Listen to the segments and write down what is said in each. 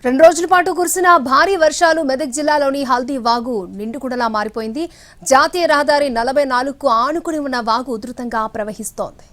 2 రోజుల పాటు కురిసిన భారీ వర్షాలు మెదక్ జిల్లాలోని హల్దీ వాగు నిండుకుండలా మారిపోయింది. జాతీయ రహదారి 44కు ఆనుకుని ఉన్న వాగు ఉధృతంగా ప్రవహిస్తోంది.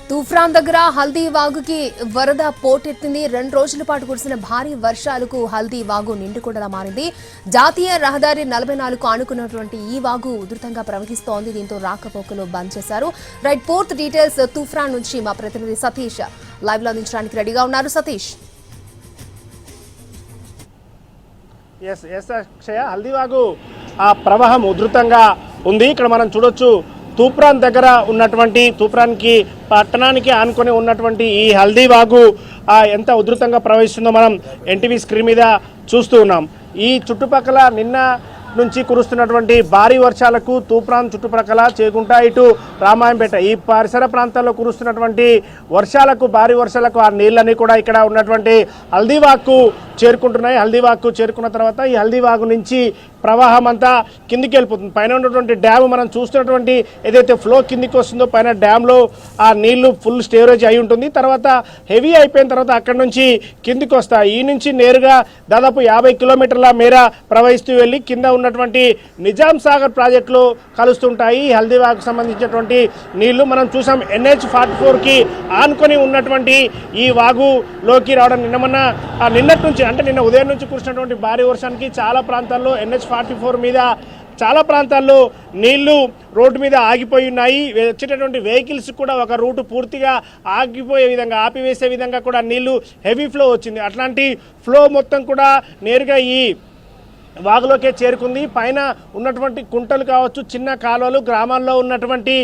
తూఫాన్ దగ్గర హల్దీ వాగుకి వరద పోటెత్తింది. 2 రోజుల పాటు కురిసిన భారీ వర్షాలకు హల్దీ వాగు నిండుకుండలా మారింది. జాతీయ రహదారి 44కు ఆనుకున్నటువంటి ఈ వాగు ఉధృతంగా ప్రవహిస్తోంది. దీంతో రాకపోకలు బంద్ చేశారు. పూర్తి డీటెయిల్స్ తూఫాన్ నుంచి మా ప్రతినిధి సతీష్ లైవ్ లో అందించడానికి రెడీగా ఉన్నారు. సతీష్, హల్దీ వాగు ప్రవాహం ఉధృతంగా ఉంది. ఇక్కడ మనం చూడొచ్చు, తూప్రాన్ దగ్గర ఉన్నటువంటి తూప్రాన్కి పట్టణానికి ఆనుకొని ఉన్నటువంటి ఈ హల్దీ వాగు ఎంత ఉధృతంగా ప్రవహిస్తుందో మనం ఎన్టీవీ స్క్రీన్ మీద చూస్తూ ఉన్నాం. ఈ చుట్టుపక్కల నిన్న నుంచి కురుస్తున్నటువంటి భారీ వర్షాలకు తూప్రాన్ చుట్టుపక్కల చేగుంట, ఇటు రామాయంపేట ఈ పరిసర ప్రాంతాల్లో కురుస్తున్నటువంటి వర్షాలకు, భారీ వర్షాలకు ఆ నీళ్ళన్నీ కూడా ఇక్కడ ఉన్నటువంటి హల్దీవాగ్కు చేరుకుంటున్నాయి. హల్దీవాగ్కు చేరుకున్న తర్వాత ఈ హల్దీవాగు నుంచి ప్రవాహం అంతా కిందికి వెళ్ళిపోతుంది. పైన ఉన్నటువంటి డ్యామ్ మనం చూస్తున్నటువంటి ఏదైతే ఫ్లో కిందికి వస్తుందో పైన డ్యామ్లో ఆ నీళ్లు ఫుల్ స్టోరేజ్ అయి ఉంటుంది. తర్వాత హెవీ అయిపోయిన తర్వాత అక్కడ నుంచి కిందికి వస్తాయి. ఈ నుంచి నేరుగా దాదాపు 50 కిలోమీటర్ల మేర ప్రవహిస్తూ వెళ్ళి కింద ఉన్నటువంటి నిజాం సాగర్ ప్రాజెక్టులో కలుస్తుంటాయి. హల్దీవాగ్కు సంబంధించినటువంటి నీళ్లు మనం చూసాం. NH-44కి ఆనుకొని ఉన్నటువంటి ఈ వాగులోకి రావడం నిన్నటి నుంచి, అంటే నిన్న ఉదయం నుంచి కురిసినటువంటి భారీ వర్షానికి చాలా ప్రాంతాల్లో NH-44 మీద చాలా ప్రాంతాల్లో నీళ్లు రోడ్డు మీద ఆగిపోయి ఉన్నాయి. వచ్చేటటువంటి వెహికల్స్ కూడా ఒక రూటు పూర్తిగా ఆగిపోయే విధంగా, ఆపివేసే విధంగా కూడా నీళ్లు హెవీ ఫ్లో వచ్చింది. అట్లాంటి ఫ్లో మొత్తం కూడా నేరుగా ఈ వాగులోకే చేరుకుంది. పైన ఉన్నటువంటి కుంటలు కావచ్చు, చిన్న కాలువలు, గ్రామాల్లో ఉన్నటువంటి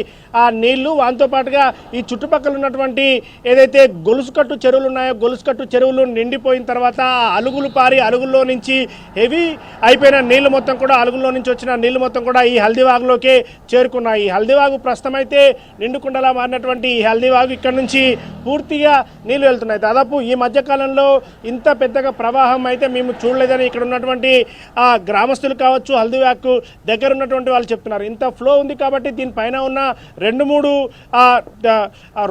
ఆ నీళ్లు, వాటితో పాటుగా ఈ చుట్టుపక్కల ఉన్నటువంటి ఏదైతే గొలుసుకట్టు చెరువులు ఉన్నాయో గొలుసుకట్టు చెరువులు నిండిపోయిన తర్వాత అలుగులు పారి అలుగుల్లో నుంచి హెవీ అయిపోయిన నీళ్లు మొత్తం కూడా, అలుగుల్లో నుంచి వచ్చిన నీళ్లు మొత్తం కూడా ఈ హల్దీవాగులోకే చేరుకున్నాయి. ఈ హల్దీవాగు ప్రస్తుతం అయితే నిండుకుండలా మారినటువంటి ఈ హల్దీవాగు ఇక్కడ నుంచి పూర్తిగా నీళ్లు వెళ్తున్నాయి. దాదాపు ఈ మధ్యకాలంలో ఇంత పెద్దగా ప్రవాహం అయితే మేము చూడలేదని ఇక్కడ ఉన్నటువంటి గ్రామస్తులు కావచ్చు, హల్దీవాగ్కు దగ్గర ఉన్నటువంటి వాళ్ళు చెప్తున్నారు. ఇంత ఫ్లో ఉంది కాబట్టి దీనిపైన ఉన్న 2-3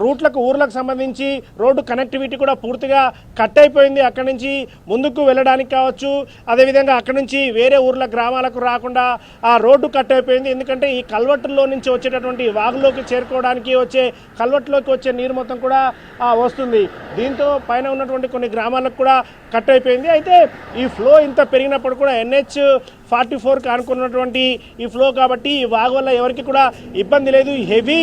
రూట్లకు, ఊర్లకు సంబంధించి రోడ్డు కనెక్టివిటీ కూడా పూర్తిగా కట్ అయిపోయింది. అక్కడి నుంచి ముందుకు వెళ్ళడానికి కావచ్చు, అదేవిధంగా అక్కడి నుంచి వేరే ఊర్ల గ్రామాలకు రాకుండా ఆ రోడ్డు కట్ అయిపోయింది. ఎందుకంటే ఈ కల్వట్టులో నుంచి వచ్చేటటువంటి వాగులోకి చేరుకోవడానికి వచ్చే కల్వట్టులోకి వచ్చే నీరు మొత్తం కూడా వస్తుంది. దీంతో పైన ఉన్నటువంటి కొన్ని గ్రామాలకు కూడా కట్ అయిపోయింది. అయితే ఈ ఫ్లో ఇంత పెరిగినప్పుడు కూడా NH-44కి అనుకున్నటువంటి ఈ ఫ్లో కాబట్టి ఈ వాగు వల్ల ఎవరికి కూడా ఇబ్బంది లేదు. హెవీ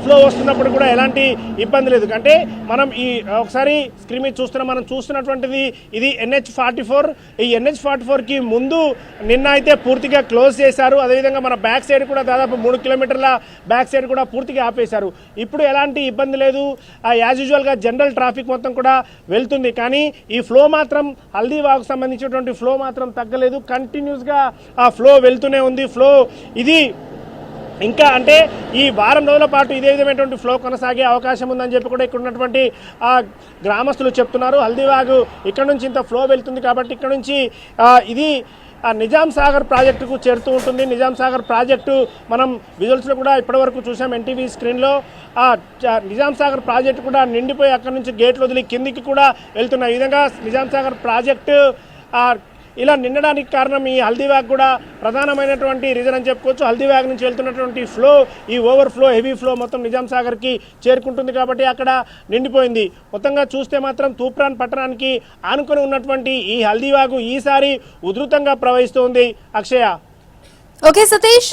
ఫ్లో వస్తున్నప్పుడు కూడా ఎలాంటి ఇబ్బంది లేదు. అంటే మనం ఈ ఒకసారి స్క్రీన్ మీద చూస్తున్నాం, మనం చూస్తున్నటువంటిది ఇది NH-44. ఈ NH-44కి ముందు నిన్న అయితే పూర్తిగా క్లోజ్ చేశారు. అదేవిధంగా మన బ్యాక్ సైడ్ కూడా దాదాపు 3 కిలోమీటర్ల బ్యాక్ సైడ్ కూడా పూర్తిగా ఆపేశారు. ఇప్పుడు ఎలాంటి ఇబ్బంది లేదు. యాజ్ యూజువల్గా జనరల్ ట్రాఫిక్ మొత్తం కూడా వెళ్తుంది. కానీ ఈ ఫ్లో మాత్రం హల్దీవాగ్కు సంబంధించినటువంటి ఫ్లో మాత్రం తగ్గలేదు. కంటిన్యూస్గా ఆ ఫ్లో వెళ్తూనే ఉంది. ఫ్లో ఇది ఇంకా అంటే ఈ వారం రోజుల పాటు ఇదే విధమైనటువంటి ఫ్లో కొనసాగే అవకాశం ఉందని చెప్పి కూడా ఇక్కడ ఉన్నటువంటి గ్రామస్తులు చెప్తున్నారు. హల్దీవాగు ఇక్కడ నుంచి ఇంత ఫ్లో వెళ్తుంది కాబట్టి ఇక్కడ నుంచి ఇది నిజాం సాగర్ ప్రాజెక్టుకు చేరుతూ ఉంటుంది. నిజాం సాగర్ ప్రాజెక్టు మనం విజువల్స్లో కూడా ఇప్పటివరకు చూసాం ఎన్టీవీ స్క్రీన్లో. నిజాం సాగర్ ప్రాజెక్టు కూడా నిండిపోయి అక్కడ నుంచి గేట్లు వదిలి కిందికి కూడా వెళ్తున్నాయి. ఈ విధంగా నిజాం సాగర్ ప్రాజెక్టు ఇలా నిండడానికి కారణం ఈ హల్దీవాగ్ కూడా ప్రధానమైనటువంటి రీజన్ అని చెప్పుకోవచ్చు. హల్దీవాగ్ నుంచి వెళ్తున్నటువంటి ఫ్లో, ఈ ఓవర్ ఫ్లో, హెవీ ఫ్లో మొత్తం నిజాం సాగర్కి చేరుకుంటుంది కాబట్టి అక్కడ నిండిపోయింది. మొత్తంగా చూస్తే మాత్రం తూప్రాన్ పట్టణానికి ఆనుకొని ఉన్నటువంటి ఈ హల్దీవాగు ఈసారి ఉధృతంగా ప్రవహిస్తోంది. అక్షయ. ఓకే సతీష్.